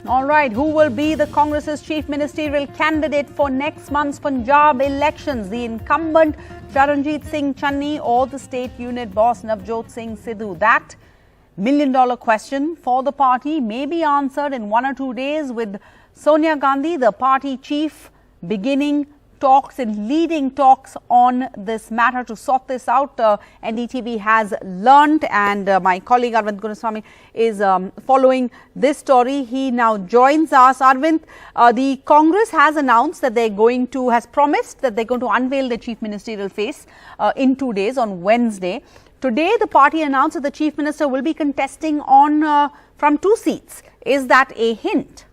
All right, who will be the Congress's chief ministerial candidate for next month's Punjab elections? The incumbent Charanjit Singh Channi or the state unit boss Navjot Singh Sidhu? That million-dollar question for the party may be answered in 1 or 2 days, with Sonia Gandhi, the party chief, beginning talks and leading talks on this matter to sort this out. NDTV has learnt, and my colleague Arvind Gunaswamy is following this story. He now joins us. Arvind, the Congress has announced that has promised that they're going to unveil the chief ministerial face in 2 days on Wednesday. Today, the party announced that the chief minister will be contesting from 2 seats. Is that a hint?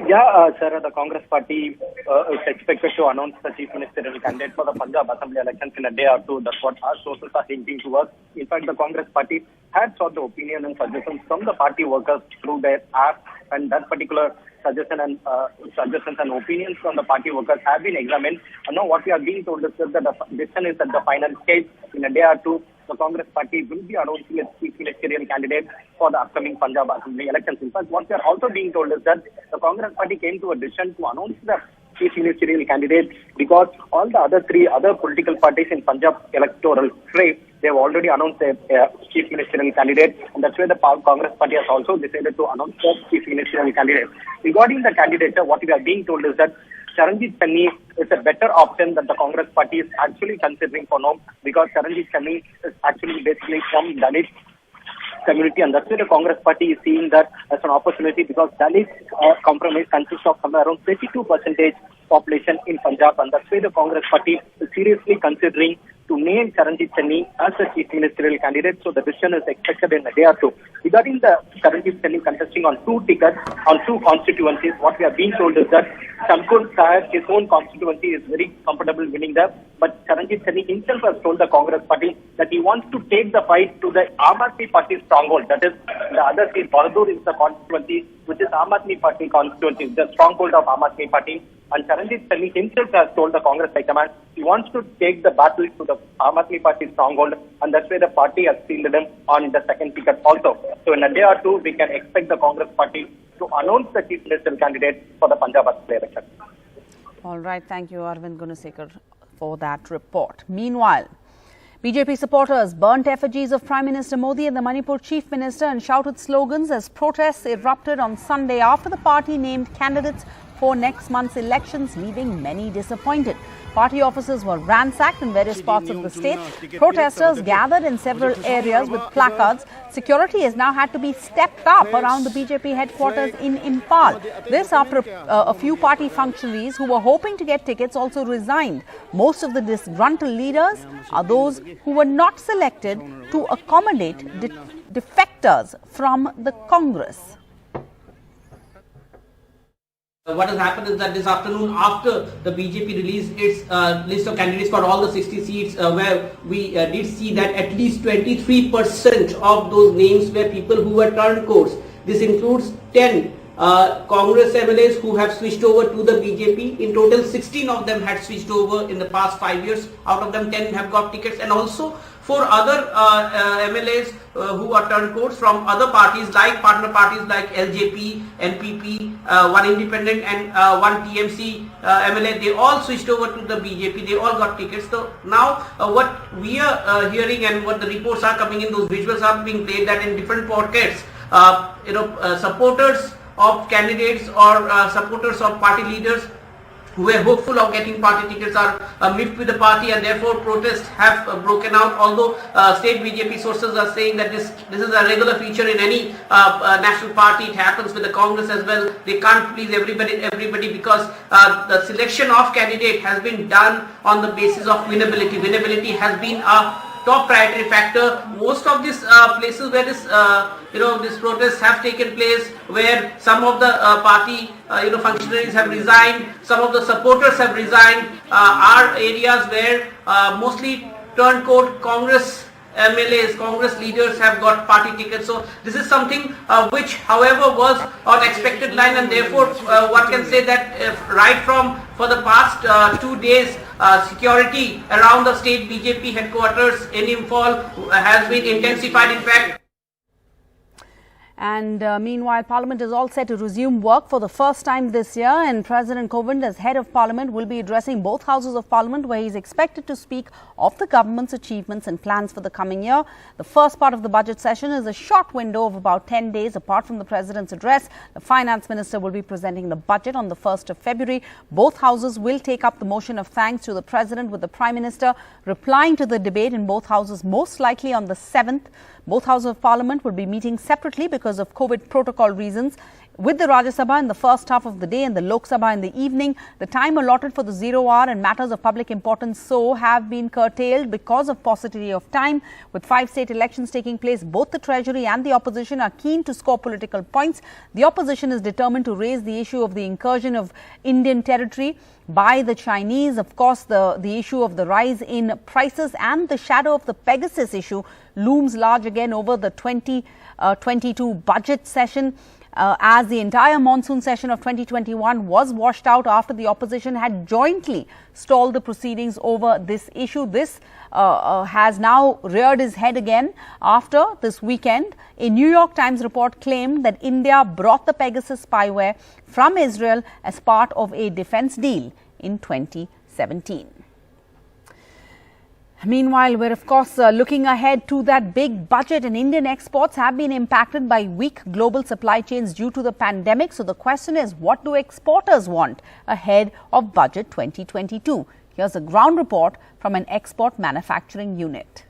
Yeah, sir, the Congress party is expected to announce the chief ministerial candidate for the Punjab Assembly elections in a day or two. That's what our sources are hinting to us. In fact, the Congress party had sought the opinion and suggestions from the party workers through their app, and that particular suggestions and opinions from the party workers have been examined. And now what we are being told is that the decision is at the final stage. In a day or two, the Congress party will be announcing its chief ministerial candidate for the upcoming Punjab Assembly elections. In fact, what we are also being told is that the Congress party came to a decision to announce the chief ministerial candidate because all the other political parties in Punjab electoral fray, they have already announced a chief ministerial candidate, and that's why the Congress party has also decided to announce the chief ministerial candidate. Regarding the candidature, what we are being told is that Charanjit Channi is a better option that the Congress party is actually considering for now, because Charanjit Channi is actually basically from Dalit community, and that's why the Congress party is seeing that as an opportunity, because Dalit compromise consists of somewhere around 22% population in Punjab, and that's why the Congress party is seriously considering to name Charanjit Channi as the chief ministerial candidate. So the decision is expected in a day or two. Regarding the Charanjit Channi contesting on 2 tickets on 2 constituencies, what we are being told is that Shamkur Sahib, his own constituency, is very comfortable winning there. But Charanjit Channi himself has told the Congress party that he wants to take the fight to the Aam Aadmi Party stronghold. That is, the other seat, Bahadur, is the constituency which is Aam Aadmi Party constituency, the stronghold of Aam Aadmi Party. And Charanjit Channi himself has told the Congress High Command he wants to take the battle to the Aam Aadmi Party stronghold, and that's why the party has fielded him on the 2nd ticket also. So in a day or two, we can expect the Congress party to announce the chief ministerial candidate for the Punjab Assembly election. All right, thank you, Arvind Gunasekar, for that report. Meanwhile, BJP supporters burnt effigies of Prime Minister Modi and the Manipur Chief Minister and shouted slogans as protests erupted on Sunday after the party named candidates for next month's elections, leaving many disappointed. Party offices were ransacked in various parts of the state. Protesters gathered in several areas with placards. Security has now had to be stepped up around the BJP headquarters in Impal. This after a few party functionaries who were hoping to get tickets also resigned. Most of the disgruntled leaders are those who were not selected to accommodate defectors from the Congress. What has happened is that this afternoon, after the BJP released its list of candidates for all the 60 seats, where we did see that at least 23% of those names were people who were turncoats. This includes 10 Congress MLAs who have switched over to the BJP. In total, 16 of them had switched over in the past 5 years. Out of them, 10 have got tickets, and also 4 other MLAs who are turncoats from other parties, like partner parties like LJP, NPP, 1 independent and 1 TMC MLA. They all switched over to the BJP. They all got tickets. So now what we are hearing and what the reports are coming in, those visuals are being played, that in different pockets, supporters of candidates or supporters of party leaders who were hopeful of getting party tickets are miffed with the party, and therefore protests have broken out. Although state BJP sources are saying that this is a regular feature in any national party. It happens with the Congress as well. They can't please everybody because the selection of candidate has been done on the basis of winnability. Winnability has been a top priority factor. Most of these places where these protests have taken place, where some of the party functionaries have resigned, some of the supporters have resigned, are areas where mostly turncoat Congress MLAs, Congress leaders have got party tickets. So this is something which, however, was on expected line, and therefore one can say that right from for the past 2 days, security around the state BJP headquarters in Imphal has been intensified. In fact, And meanwhile, Parliament is all set to resume work for the first time this year, and President Kovind, as head of Parliament, will be addressing both houses of Parliament, where he is expected to speak of the government's achievements and plans for the coming year. The first part of the budget session is a short window of about 10 days. Apart from the President's address, the Finance Minister will be presenting the budget on the 1st of February. Both houses will take up the motion of thanks to the President, with the Prime Minister replying to the debate in both houses most likely on the 7th. Both houses of Parliament will be meeting separately because of COVID protocol reasons, with the Rajya Sabha in the first half of the day and the Lok Sabha in the evening. The time allotted for the 0 hour and matters of public importance have been curtailed because of paucity of time. With 5 state elections taking place, both the Treasury and the opposition are keen to score political points. The opposition is determined to raise the issue of the incursion of Indian territory by the Chinese. Of course, the issue of the rise in prices and the shadow of the Pegasus issue looms large again over the 2022 budget session, as the entire monsoon session of 2021 was washed out after the opposition had jointly stalled the proceedings over this issue. This has now reared its head again after this weekend. A New York Times report claimed that India brought the Pegasus spyware from Israel as part of a defense deal in 2017. Meanwhile, we're of course looking ahead to that big budget, and Indian exports have been impacted by weak global supply chains due to the pandemic. So the question is, what do exporters want ahead of Budget 2022? Here's a ground report from an export manufacturing unit.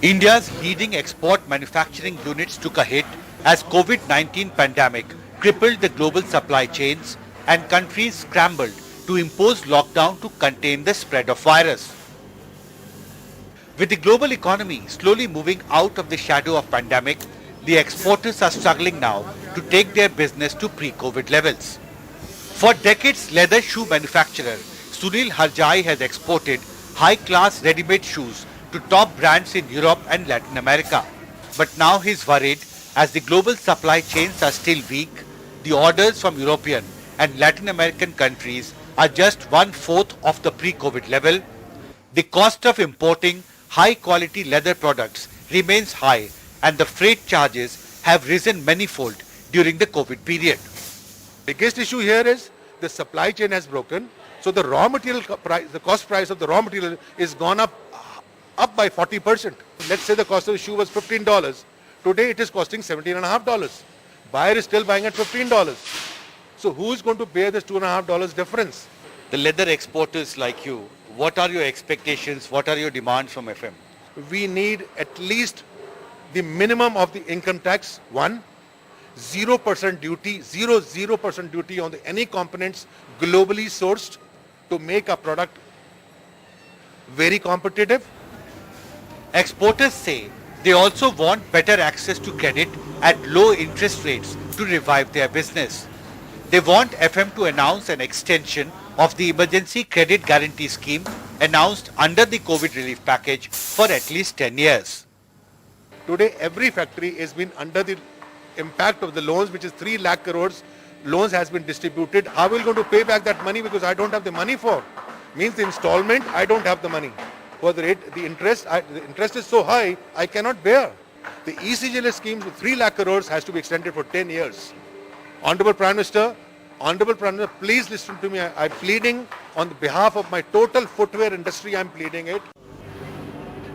India's leading export manufacturing units took a hit as COVID-19 pandemic crippled the global supply chains and countries scrambled to impose lockdown to contain the spread of virus. With the global economy slowly moving out of the shadow of pandemic, the exporters are struggling now to take their business to pre-COVID levels. For decades, leather shoe manufacturer Sunil Harjai has exported high-class ready-made shoes to top brands in Europe and Latin America. But now he's worried as the global supply chains are still weak, the orders from European and Latin American countries are just 1/4 of the pre-COVID level. The cost of importing high-quality leather products remains high and the freight charges have risen manifold during the COVID period. Biggest issue here is the supply chain has broken. So the raw material price, the cost price of the raw material is gone up by 40%. Let's say the cost of the shoe was $15. Today it is costing $17.50. Buyer is still buying at $15. So who is going to bear this $2.50 difference? The leather exporters like you, what are your expectations? What are your demands from FM? We need at least the minimum of the income tax, 1, 0% duty, 0% duty on any components globally sourced to make a product very competitive. Exporters say they also want better access to credit at low interest rates to revive their business. They want FM to announce an extension of the emergency credit guarantee scheme announced under the COVID relief package for at least 10 years. Today every factory has been under the impact of the loans, which is 3 lakh crores loans has been distributed. How are we going to pay back that money because I don't have the money for? Means the installment, I don't have the money. For the rate, the interest is so high, I cannot bear. The ECGLS scheme with 3 lakh crores has to be extended for 10 years. Honorable Prime Minister, please listen to me. I'm pleading on behalf of my total footwear industry, I'm pleading it.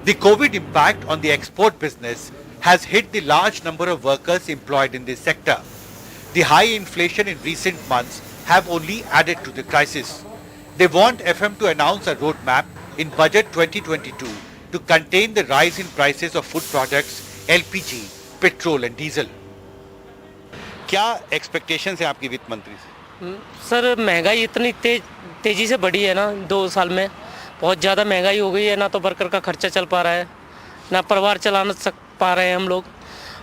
The COVID impact on the export business has hit the large number of workers employed in this sector. The high inflation in recent months have only added to the crisis. They want FM to announce a roadmap in Budget 2022 to contain the rise in prices of food products, LPG, petrol and diesel. क्या expectations है आपकी वित्त मंत्री से? Sir महंगाई इतनी तेजी से बढ़ी है ना 2 साल में, बहुत ज़्यादा महंगाई हो गई है। ना तो वर्कर का खर्चा चल पा रहा है, ना परिवार चला पा रहे हैं हम लोग,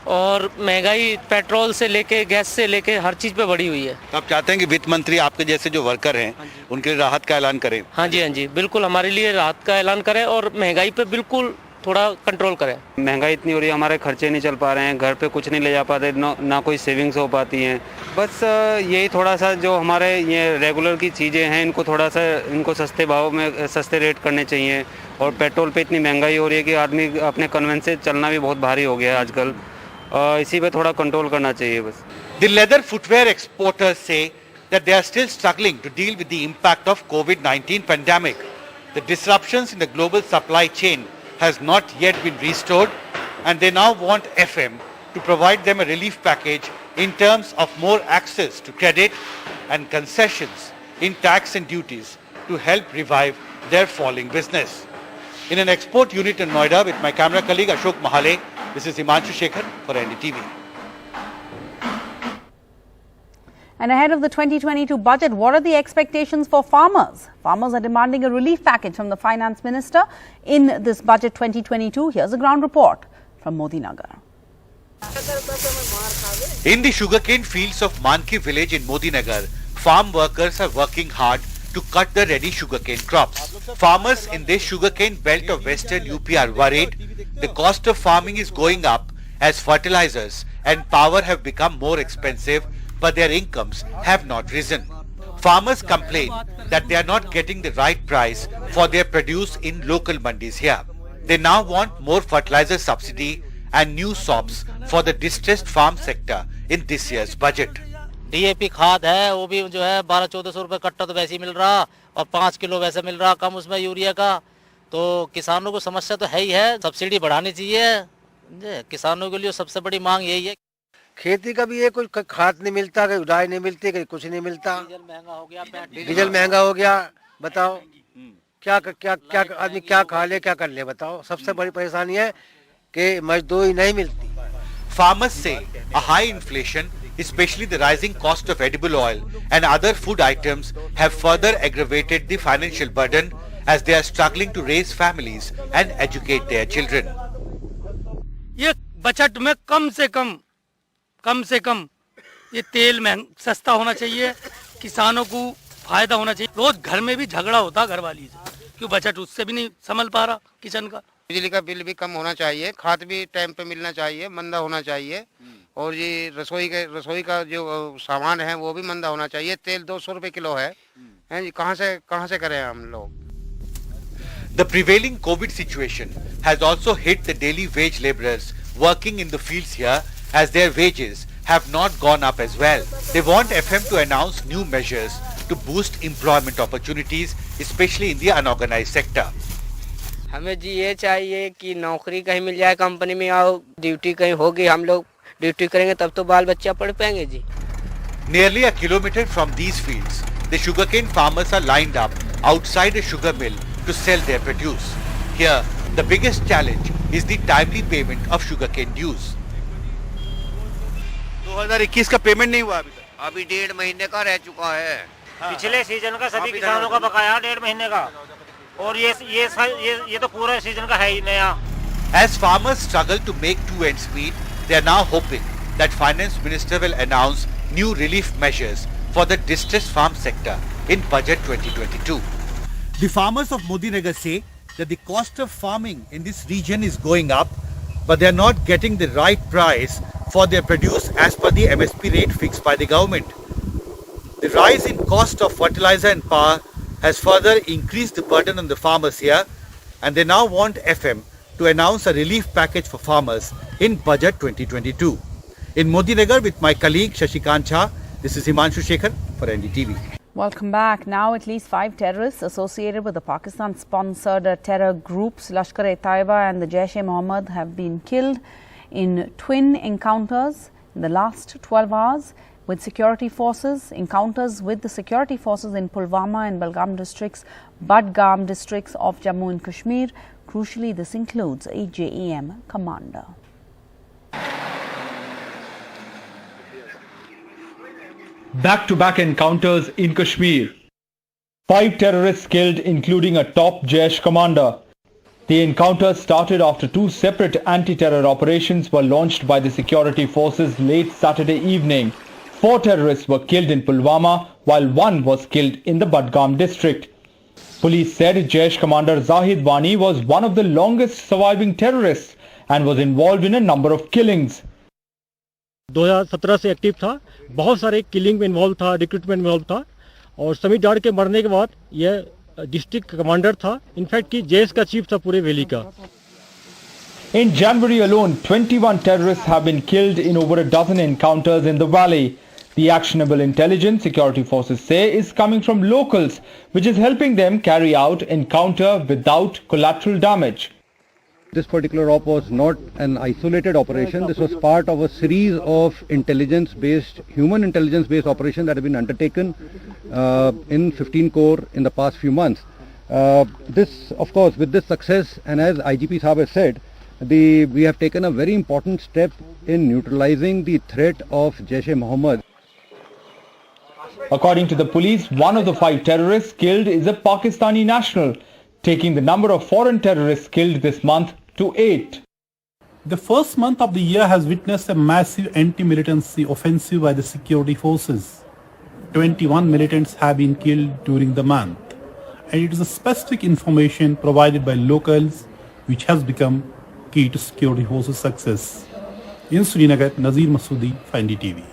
और महंगाई पेट्रोल से लेके गैस से लेके हर चीज़ पे बढ़ी हुई है। तो आप चाहते हैं कि वित्त मंत्री आपके जैसे जो वर्कर हैं उनके लिए राहत का ऐलान करें? हाँ जी, बिल्कुल हमारे लिए राहत का ऐलान करें और महंगाई पे बिल्कुल थोड़ा कंट्रोल करें। महंगाई इतनी हो रही है, हमारे खर्चे नहीं चल पा रहे हैं, घर पे कुछ नहीं ले जा पाते, ना कोई सेविंग्स हो पाती हैं। बस यही थोड़ा सा जो हमारे ये रेगुलर की चीज़ें हैं इनको थोड़ा सा इनको सस्ते भाव में सस्ते रेट करने चाहिए। और पेट्रोल पे इतनी महंगाई हो रही है कि आदमी अपने कन्वेंस से चलना भी बहुत भारी हो गया है आजकल। इसी पे थोड़ा कंट्रोल करना चाहिए बस। The leather footwear exporters say that they are still struggling to deal with the impact of COVID-19 pandemic. The disruptions in the global supply chain has not yet been restored, and they now want FM to provide them a relief package in terms of more access to credit and concessions in tax and duties to help revive their falling business. In an export unit in Noida with my camera colleague Ashok Mahale, this is Himanshu Shekhar for NDTV. And ahead of the 2022 budget, what are the expectations for farmers? Farmers are demanding a relief package from the Finance Minister in this budget 2022. Here's a ground report from Modi Nagar. In the sugarcane fields of Manki village in Modi Nagar, farm workers are working hard to cut the ready sugarcane crops. Farmers in this sugarcane belt of western UP are worried the cost of farming is going up as fertilizers and power have become more expensive, but their incomes have not risen. Farmers complain that they are not getting the right price for their produce in local mandis here. They now want more fertilizer subsidy and new SOPs for the distressed farm sector in this year's budget. DAP खाद है वो भी जो है 1200-1400 रुपए कट्टा तो वैसे ही मिल रहा और 5 किलो वैसे मिल रहा कम उसमें यूरिया का। तो किसानों को समस्या तो है ही है, सब्सिडी बढ़ानी चाहिए। किसानों के लिए सबसे बड़ी मांग यही है। खेती का भी ये कुछ खाद नहीं मिलता, कहीं डाई नहीं मिलती, कहीं कुछ नहीं मिलता। डीजल महंगा हो गया, डीजल महंगा हो गया। बताओ क्या क्या क्या आदमी क्या खा ले क्या कर ले, बताओ। सबसे बड़ी परेशानी है कि मजदूरी नहीं मिलती। Farmers say a high inflation, especially the rising cost of edible oil and other food items, have further aggravated the financial burden as they are struggling to raise families and educate their children. ये budget में कम से कम ये तेल सस्ता होना चाहिए, किसानों को फायदा होना चाहिए। रोज घर में भी झगड़ा होता घरवाली से, क्यों बजट उससे भी नहीं संभल पा रहा किचन का। बिजली का बिल भी कम होना चाहिए, खाद भी टाइम पे मिलना चाहिए, मंदा होना चाहिए। और ये रसोई का जो सामान है वो भी मंदा होना चाहिए। तेल 200 रुपए किलो है जी, कहाँ से करें हम लोग। The prevailing COVID situation has also hit the daily wage laborers working in the fields here, as their wages have not gone up as well. They want FM to announce new measures to boost employment opportunities, especially in the unorganized sector. हमें जी ये चाहिए कि नौकरी कहीं मिल जाए, company में आओ, duty कहीं होगी, हम लोग ड्यूटी करेंगे तब तो बाल बच्चा पढ़ पाएंगे जी। Nearly a kilometer from these fields, the sugarcane farmers are lined up outside a sugar mill to sell their produce. Here, the biggest challenge is the timely payment of sugarcane dues. 2021 का payment नहीं हुआ अभी 1.5 महीने का रह चुका है। पिछले सीजन का सभी किसानों का बकाया 1.5 महीने का, और ये तो पूरा सीजन का है ही नया। As farmers struggle to make two ends meet, they are now hoping that Finance Minister will announce new relief measures for the distressed farm sector in Budget 2022. The farmers of Modi Nagar say that the cost of farming in this region is going up, but they are not getting the right price for their produce as per the MSP rate fixed by the government. The rise in cost of fertilizer and power has further increased the burden on the farmers here, and they now want FM to announce a relief package for farmers in Budget 2022. In Modi Nagar with my colleague Shashikant Jha, this is Himanshu Shekhar for NDTV. Welcome back. Now at least 5 terrorists associated with the Pakistan-sponsored terror groups Lashkar-e-Taiba and the Jaish-e-Mohammed have been killed in twin encounters in the last 12 hours with security forces. Encounters with the security forces in Pulwama and Balgam districts, Budgam districts of Jammu and Kashmir. Crucially, this includes a JEM commander. Back-to-back encounters in Kashmir. 5 terrorists killed, including a top Jaish commander. The encounters started after 2 separate anti-terror operations were launched by the security forces late Saturday evening. 4 terrorists were killed in Pulwama, while 1 was killed in the Budgam district. Police said Jaish commander Zahid Wani was one of the longest surviving terrorists and was involved in a number of killings. 2017 से active था, बहुत सारे killing में involve था, recruitment में involve था और समीर डार के मरने के बाद यह डिस्ट्रिक्ट कमांडर था, इनफैक्ट कि जैश का चीफ था पूरे वैली का. In January alone, 21 terrorists have been killed in over a dozen encounters in the valley. The actionable intelligence security forces say is coming from locals, which is helping them carry out encounter without collateral damage. This particular op was not an isolated operation. This was part of a series of human intelligence-based operations that have been undertaken in 15 Corps in the past few months. This, of course, with this success, and as IGP Saab has said, we have taken a very important step in neutralizing the threat of Jaish-e-Mohammed. According to the police, one of the 5 terrorists killed is a Pakistani national, taking the number of foreign terrorists killed this month to 8. The first month of the year has witnessed a massive anti-militancy offensive by the security forces. 21 militants have been killed during the month, and it is a specific information provided by locals which has become key to security forces' success. In Srinagar, Nazir Masoodi, NDTV.